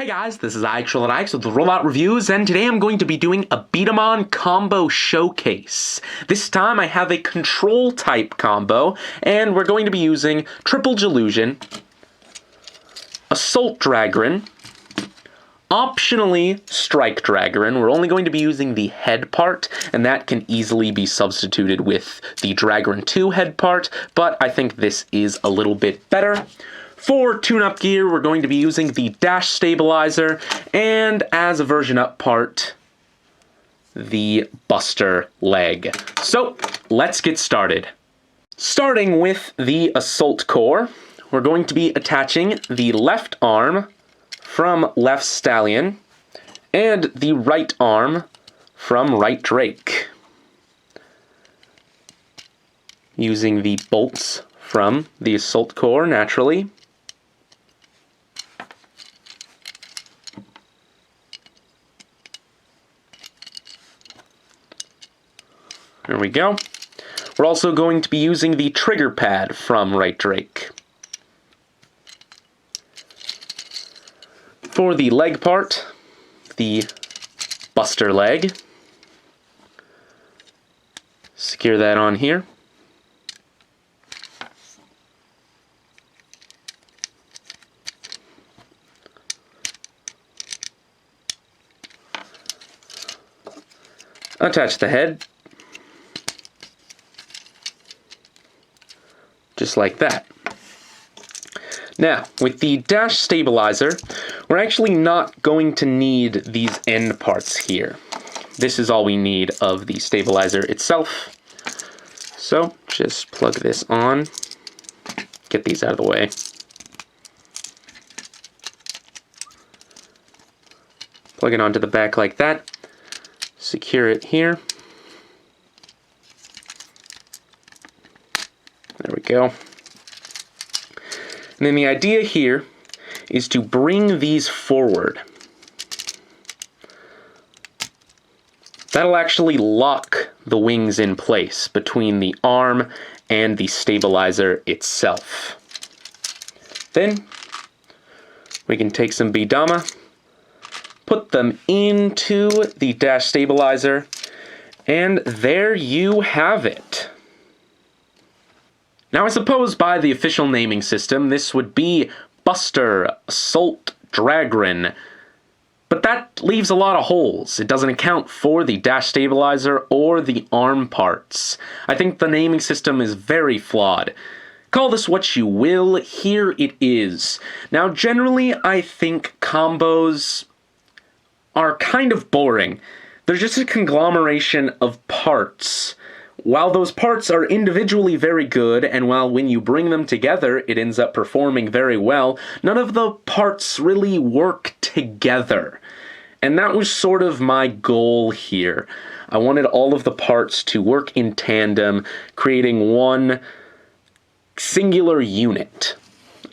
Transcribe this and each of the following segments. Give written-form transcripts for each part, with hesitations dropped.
Hey guys, this is Actual Ix with Robot Reviews, and today I'm going to be doing a B-Daman combo showcase. This time I have a control type combo, and we're going to be using Triple Delusion, Assault Dragren, optionally Strike Dragren. We're only going to be using the head part, and that can easily be substituted with the Dragren 2 head part, but I think this is a little bit better. For tune-up gear, we're going to be using the dash stabilizer, and as a version up part, the buster leg. So, let's get started. Starting with the assault core, we're going to be attaching the left arm from left stallion, and the right arm from right drake. Using the bolts from the assault core, naturally. There we go. We're also going to be using the trigger pad from right drake. For the leg part, the buster leg. Secure that on here. Attach the head. Just like that. Now, with the dash stabilizer, we're actually not going to need these end parts here. This is all we need of the stabilizer itself. So, just plug this on. Get these out of the way. Plug it onto the back like that. Secure it here. There we go. And then the idea here is to bring these forward. That'll actually lock the wings in place between the arm and the stabilizer itself. Then we can take some B-Daman, put them into the dash stabilizer, and there you have it. Now, I suppose by the official naming system, this would be Buster, Assault, Dragren, but that leaves a lot of holes. It doesn't account for the dash stabilizer or the arm parts. I think the naming system is very flawed. Call this what you will, here it is. Now, generally, I think combos are kind of boring. They're just a conglomeration of parts. While those parts are individually very good, and while when you bring them together it ends up performing very well, none of the parts really work together. And that was sort of my goal here. I wanted all of the parts to work in tandem, creating one singular unit,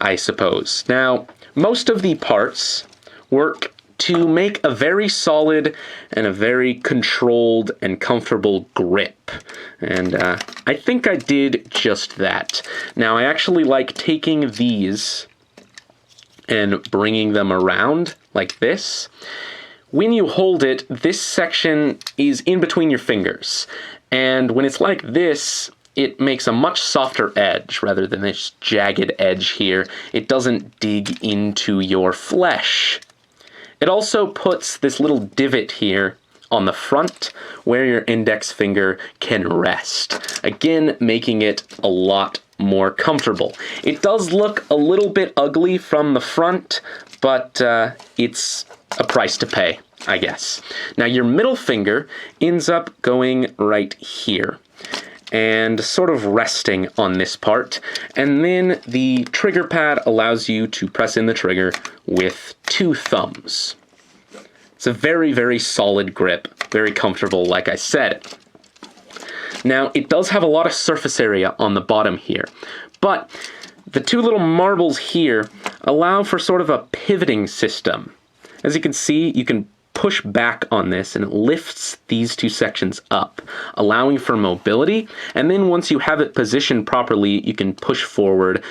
I suppose. Now, most of the parts work to make a very solid and a very controlled and comfortable grip. And I think I did just that. Now, I actually like taking these and bringing them around like this. When you hold it, this section is in between your fingers. And when it's like this, it makes a much softer edge rather than this jagged edge here. It doesn't dig into your flesh. It also puts this little divot here on the front where your index finger can rest, again making it a lot more comfortable. It does look a little bit ugly from the front, but it's a price to pay, I guess. Now your middle finger ends up going right here and sort of resting on this part, and then the trigger pad allows you to press in the trigger with 2 thumbs. It's a very, very solid grip, very comfortable, like I said. Now, it does have a lot of surface area on the bottom here, but the 2 little marbles here allow for sort of a pivoting system. As you can see, you can push back on this and it lifts these 2 sections up, allowing for mobility, and then once you have it positioned properly, you can push forward,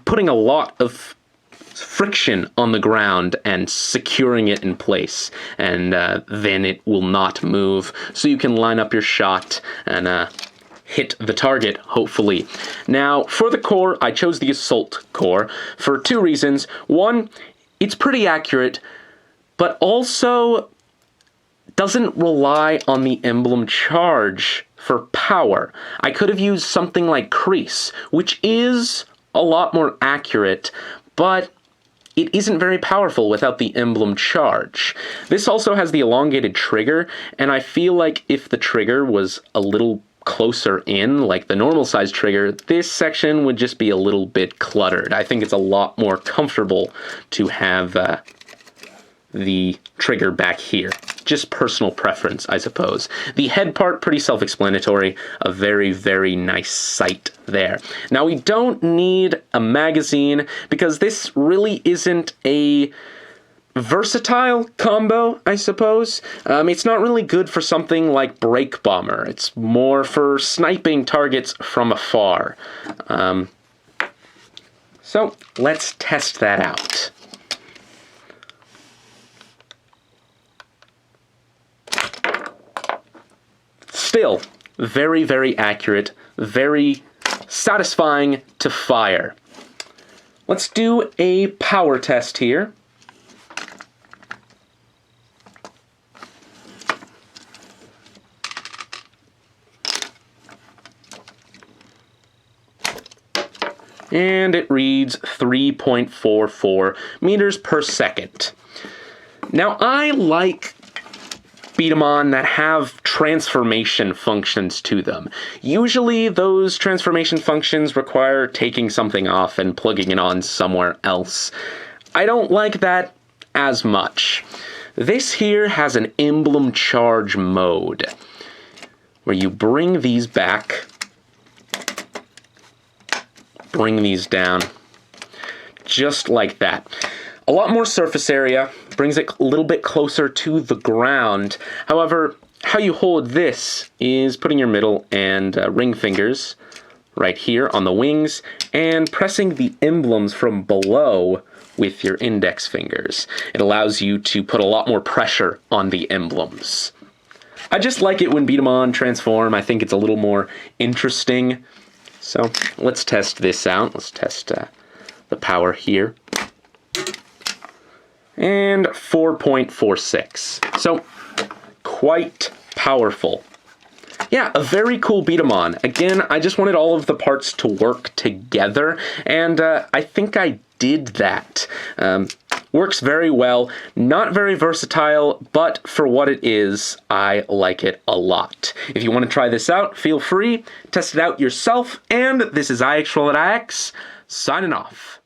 putting a lot of friction on the ground and securing it in place, and then it will not move. So you can line up your shot and hit the target, hopefully. Now, for the core, I chose the Assault core for two reasons. One, it's pretty accurate, but also doesn't rely on the Emblem charge for power. I could have used something like Crease, which is a lot more accurate, but it isn't very powerful without the Emblem charge. This also has the elongated trigger, and I feel like if the trigger was a little closer in, like the normal size trigger, this section would just be a little bit cluttered. I think it's a lot more comfortable to have the trigger back here. Just personal preference, I suppose. The head part, pretty self-explanatory. A very, very nice sight there. Now, we don't need a magazine because this really isn't a versatile combo, I suppose. It's not really good for something like Break Bomber. It's more for sniping targets from afar. So let's test that out. Still, very, very accurate, very satisfying to fire. Let's do a power test here. And it reads 3.44 meters per second. Now, I like B-Daman that have transformation functions to them. Usually those transformation functions require taking something off and plugging it on somewhere else. I don't like that as much. This here has an Emblem charge mode, where you bring these back, bring these down, just like that. A lot more surface area, brings it a little bit closer to the ground. However, how you hold this is putting your middle and ring fingers right here on the wings and pressing the emblems from below with your index fingers. It allows you to put a lot more pressure on the emblems. I just like it when B-Daman transform. I think it's a little more interesting. So let's test this out. Let's test the power here. And 4.46. So quite powerful. Yeah, a very cool B-Daman. Again, I just wanted all of the parts to work together, and I think I did that. Works very well, not very versatile, but for what it is, I like it a lot. If you want to try this out, feel free, test it out yourself, and this is IXRoll@IX, signing off.